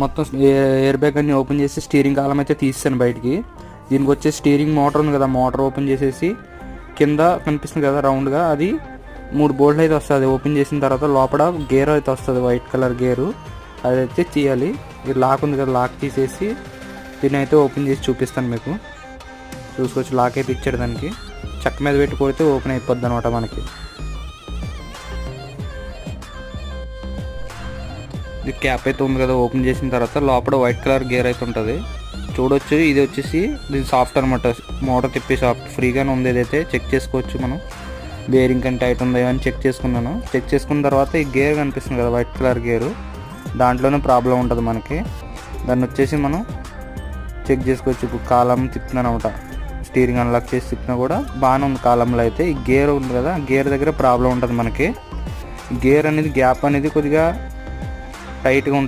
మొత్తం air bag అన్ని open చేసి స్టీరింగ్ కాలం అయితే తీసాను బయటికి. దీనికి వచ్చే స్టీరింగ్ మోటార్ ఉంది కదా, మోటార్ ఓపెన్ చేసేసి కింద కనిపిస్తుంది కదా రౌండ్గా, అది 3 బోల్ట్లు అయితే వస్తుంది. ఓపెన్ చేసిన తర్వాత లోపల గేర్ అయితే వస్తుంది, వైట్ కలర్ గేరు, అదైతే తీయాలి. ఇది లాక్ ఉంది కదా, లాక్ తీసేసి దీన్ని అయితే ఓపెన్ చేసి చూపిస్తాను మీకు. చూసుకోవచ్చు, లాక్ అయితే ఇచ్చాడు. దానికి చెక్క మీద పెట్టి కొడితే ఓపెన్ అయిపోద్ది అనమాట మనకి. ఇది క్యాప్ అయితే ఉంది కదా, ఓపెన్ చేసిన తర్వాత లోపల వైట్ కలర్ గేర్ అయితే ఉంటుంది చూడొచ్చు. ఇది వచ్చేసి దీని సాఫ్ట్ అనమాట, మోటార్ తిప్పి సాఫ్ట్ ఫ్రీగానే ఉంది. ఇదైతే చెక్ చేసుకోవచ్చు మనం, బేరింగ్ కంటే టైట్ ఉందో అని చెక్ చేసుకున్నాను. చెక్ చేసుకున్న తర్వాత ఈ గేర్ కనిపిస్తుంది కదా, వైట్ కలర్ గేరు, దాంట్లోనే ప్రాబ్లం ఉంటుంది మనకి. దాన్ని వచ్చేసి మనం చెక్ చేసుకోవచ్చు. ఇప్పుడు కాలం తిప్పుతున్నాను అనమాట, స్టీరింగ్ అన్లాక్ చేసి తిప్పినా కూడా బాగానే ఉంది కాలంలో. అయితే ఈ గేర్ ఉంది కదా, గేర్ దగ్గర ప్రాబ్లం ఉంటుంది మనకి. గేర్ అనేది గ్యాప్ అనేది కొద్దిగా టైట్గా ఉంటుంది.